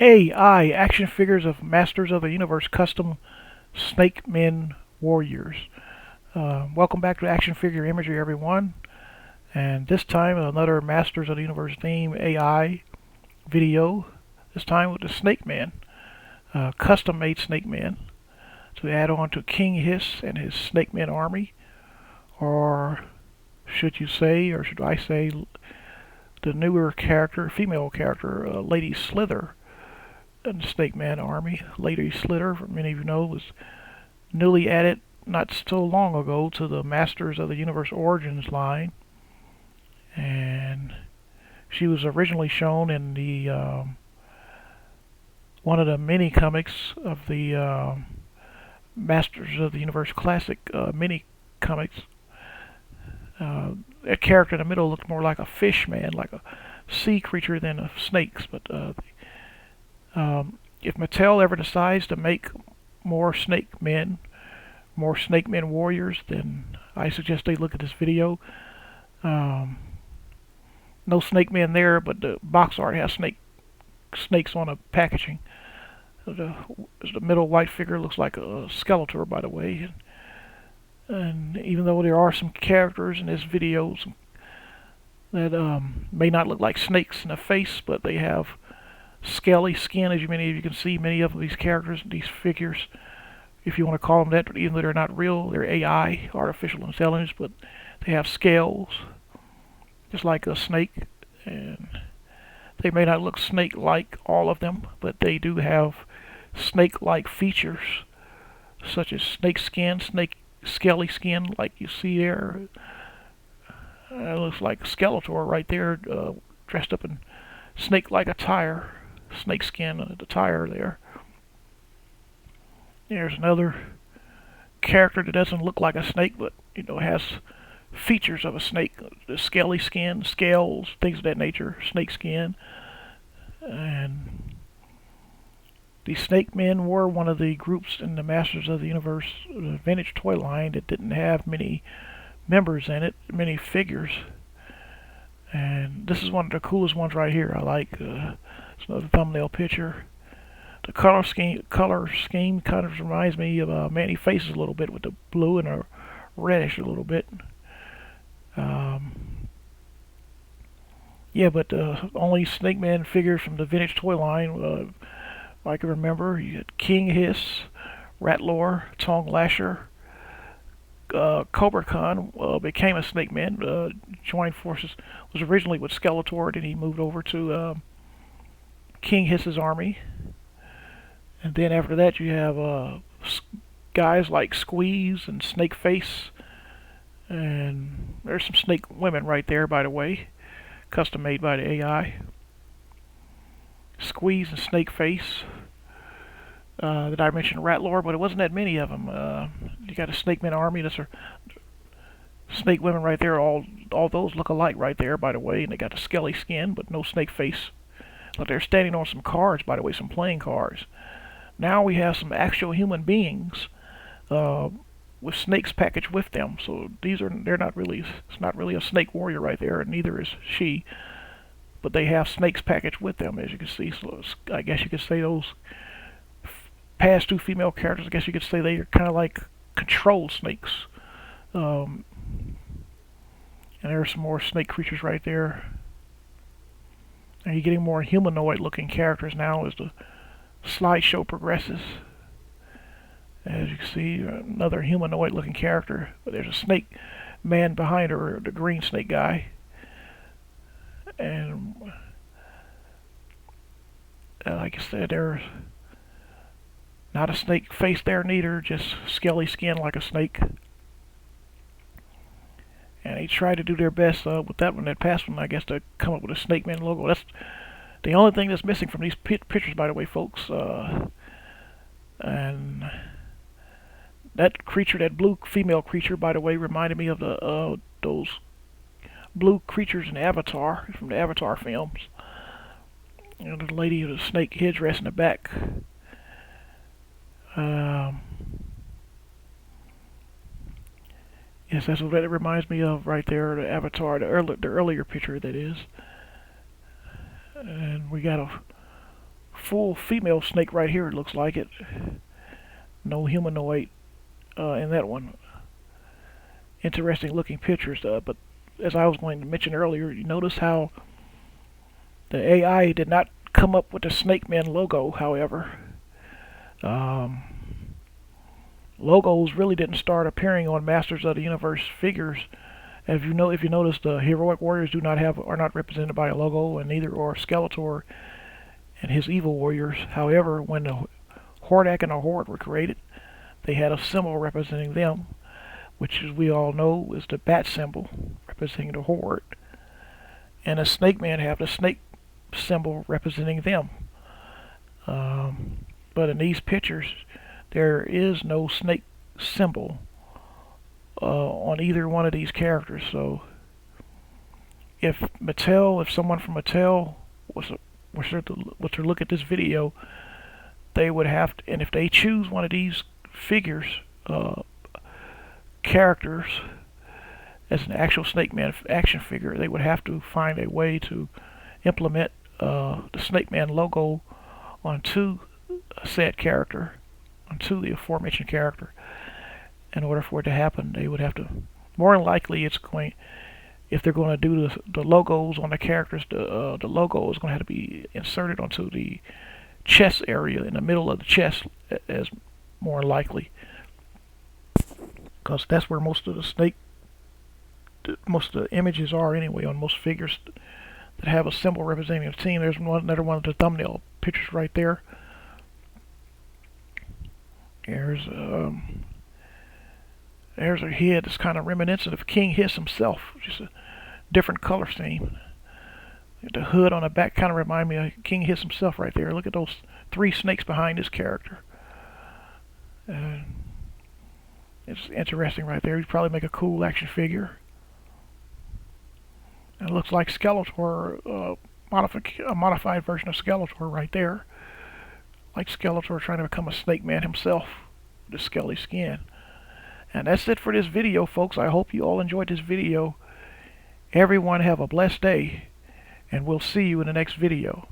AI action figures of Masters of the Universe custom Snake Men Warriors. Welcome back to Action Figure Imagery, everyone. And this time another Masters of the Universe theme AI video. This time with the Snake Man, custom-made Snake Man, to add on to King Hiss and his Snake Men army, or should I say, the newer character, female character, Lady Slither, and the Snake Man army. Lady Slither, many of you know, was newly added not so long ago to the Masters of the Universe Origins line, and she was originally shown in the one of the mini comics of the Masters of the Universe Classic mini comics. A character in the middle looked more like a fish man, like a sea creature than a snakes. But if Mattel ever decides to make more Snake Men Warriors, then I suggest they look at this video. No Snake Men there, but the box art has snakes on the packaging. The middle white figure looks like a Skeletor, by the way. And even though there are some characters in this video that may not look like snakes in the face, but they have scaly skin, as many of you can see. Many of these characters, these figures, if you want to call them that, even though they're not real, they're AI, artificial intelligence, but they have scales, just like a snake. And they may not look snake-like, all of them, but they do have snake-like features, such as snake skin, scaly skin, like you see there. It looks like Skeletor right there, dressed up in snake-like attire, snake skin attire there. There's another character that doesn't look like a snake, but has features of a snake: the scaly skin, scales, things of that nature, snake skin. And the Snake Men were one of the groups in the Masters of the Universe vintage toy line that didn't have many members in it, many figures. And this is one of the coolest ones right here. I like. It's another thumbnail picture. The color scheme kind of reminds me of Manny Faces a little bit, with the blue and a reddish a little bit. Yeah, but only Snake Man figures from the vintage toy line I can remember. You had King Hiss, Ratlor, Tongue Lasher, Cobra Khan became a Snake Man, joined forces, was originally with Skeletor, then he moved over to King Hiss's army. And then after that you have guys like Squeeze and Snake Face, and there's some snake women right there, by the way, custom made by the AI. Squeeze and Snake Face. That I mentioned Ratlor, but it wasn't that many of them. You got a Snake Man army. That's snake women right there. All those look alike right there, by the way, and they got the scaly skin, but no snake face. But they're standing on some cards, by the way, some playing cards. Now we have some actual human beings with snakes packaged with them. So they're not really. It's not really a snake warrior right there, and neither is she. But they have snakes packaged with them, as you can see. So I guess you could say those past two female characters, I guess you could say they're kind of like controlled snakes. And there are some more snake creatures right there. And you're getting more humanoid looking characters now as the slideshow progresses. As you can see, another humanoid looking character. But there's a snake man behind her, the green snake guy. And like I said, there's not a snake face there neither, just scaly skin like a snake. And they tried to do their best with that one, that past one, I guess, to come up with a Snake Man logo. That's the only thing that's missing from these pictures, by the way, folks. And that creature, that blue female creature, by the way, reminded me of those blue creatures in Avatar, from the Avatar films. The lady with a snake headdress in the back. Yes, that's what it reminds me of right there, the Avatar, the earlier picture, that is. And we got a full female snake right here. It looks like it. No humanoid in that one. Interesting looking pictures. But as I was going to mention earlier, you notice how the AI did not come up with the Snake Man logo. However, logos really didn't start appearing on Masters of the Universe figures. If you notice, the heroic warriors are not represented by a logo, and neither are Skeletor and his evil warriors. However, when the Hordak and the Horde were created, they had a symbol representing them, which, as we all know, is the bat symbol representing the Horde, and the Snake Man have the snake symbol representing them. But in these pictures, there is no snake symbol on either one of these characters. So if someone from Mattel was to look at this video, they would have to, and if they choose one of these figures, characters, as an actual Snake Man action figure, they would have to find a way to implement the Snake Man logo onto said character, onto the aforementioned character. In order for it to happen, they would have to, more than likely, if they're going to do the logos on the characters, the logo is going to have to be inserted onto the chest area, in the middle of the chest, as more likely, because that's where most of the images are anyway, on most figures that have a symbol representing a team. There's another one of the thumbnail pictures right there. There's a head that's kind of reminiscent of King Hiss himself, just a different color scheme. The hood on the back kind of remind me of King Hiss himself right there. Look at those 3 snakes behind this character. It's interesting right there. He'd probably make a cool action figure. And it looks like Skeletor, a modified version of Skeletor right there. Like Skeletor trying to become a Snake Man himself with a skelly skin. And that's it for this video, folks. I hope you all enjoyed this video. Everyone have a blessed day, and we'll see you in the next video.